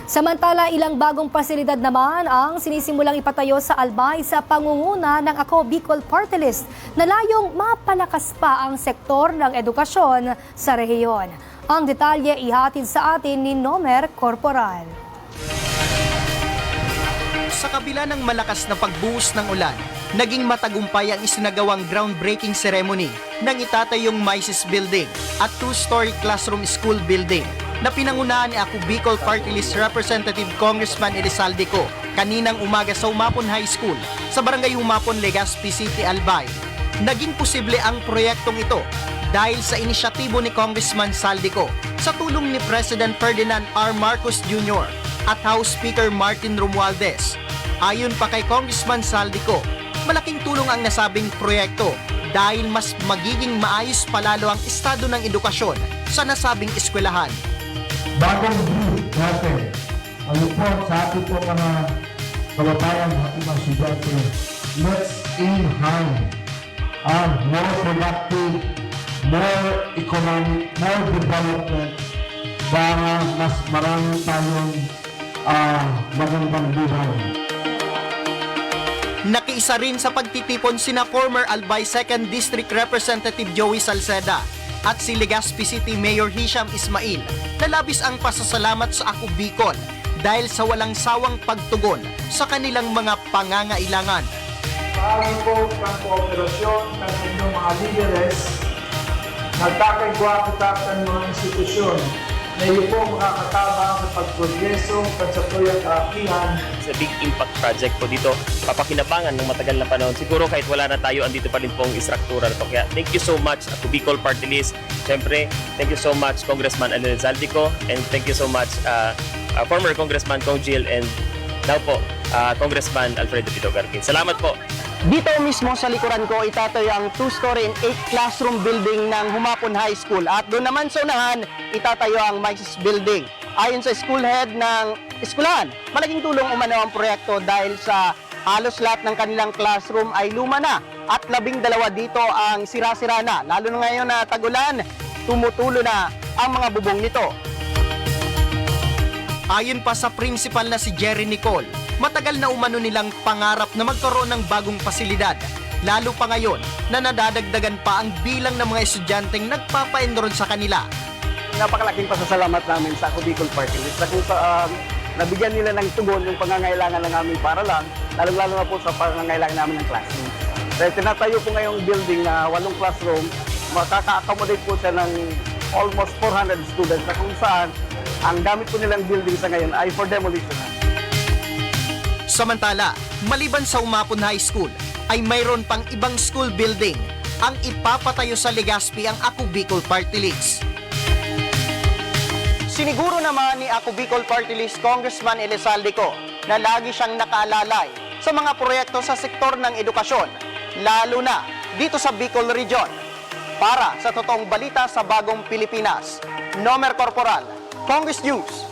Samantala, ilang bagong pasilidad naman ang sinisimulang ipatayo sa Albay sa pangunguna ng Ako Bicol Party List na layong mapalakas pa ang sektor ng edukasyon sa rehiyon. Ang detalye ihatid sa atin ni Nomer Corporal. Sa kabila ng malakas na pagbuhos ng ulan, naging matagumpay ang isinagawang groundbreaking ceremony ng itatayong Mises Building at two-story classroom school building na pinangunahan ni Ako Bicol Party List Representative Congressman Elizalde Co kaninang umaga sa Humapon High School sa Barangay Humapon, Legazpi City, Albay. Naging posible ang proyektong ito dahil sa inisyatibo ni Congressman Saldico sa tulong ni President Ferdinand R. Marcos Jr. at House Speaker Martin Romualdez. Ayon pa kay Congressman Saldico, malaking tulong ang nasabing proyekto dahil mas magiging maayos palalo ang estado ng edukasyon sa nasabing eskwelahan. Bagong brief natin, ang report sa ating po mga kababayan at mga estudyante, let's aim high on more productive, more economic, more development para mas marami tayong magandang buhay. Nakiisa rin sa pagtitipon sina former Albay 2nd District Representative Joey Salceda at si Legazpi City Mayor Hisham Ismail na labis ang pasasalamat sa Ako Bicol dahil sa walang sawang pagtugon sa kanilang mga pangangailangan. Maraming po ang kooperasyon ng inyong mga líderes, nagkakaigwa kita ng mga institusyon na iyo po makakatabang sa pagprogreso at sa kaakihan. It's a big impact project po dito. Papakinabangan ng matagal na panahon. Siguro kahit wala na tayo, andito pa rin pong istruktura na ito. Kaya thank you so much Ako Bicol Party List. Siyempre, thank you so much Congressman Elizalde Co. And thank you so much former Congressman Kong Jill and now po Congressman Alfredo Pito Garkin. Salamat po. Dito mismo sa likuran ko itatayo ang 2-story and 8 classroom building ng Humapon High School at doon naman sa unahan itatayo ang Mises Building. Ayon sa school head ng eskwelahan, malaking tulong umano ang proyekto dahil sa halos lahat ng kanilang classroom ay luma na at 12 dito ang sira-sira na. Lalo na ngayon na tagulan, tumutulo na ang mga bubong nito. Ayon pa sa principal na si Jerry Nicole, matagal na umano nilang pangarap na magkaroon ng bagong pasilidad, lalo pa ngayon na nadadagdagan pa ang bilang ng mga estudyanteng nagpapa-enroll sa kanila. Napakalaking pasasalamat namin sa Ako Bicol Party List na kung saan nabigyan nila ng tugon yung pangangailangan ng aming paralan, lalong-lalo na po sa pangangailangan namin ng classroom. Dahil tinatayo po ngayong building na 8 classroom, makaka-accommodate po siya ng almost 400 students na kung saan ang gamit po nilang building sa ngayon ay for demolition. Samantala, maliban sa Humapon High School, ay mayroon pang ibang school building ang ipapatayo sa Legazpi ang Ako Bicol Party List. Siniguro naman ni Ako Bicol Party List Congressman Elizalde Co na lagi siyang nakaalalay sa mga proyekto sa sektor ng edukasyon, lalo na dito sa Bicol Region. Para sa totoong balita sa Bagong Pilipinas, Nomer Corporal, Congress News.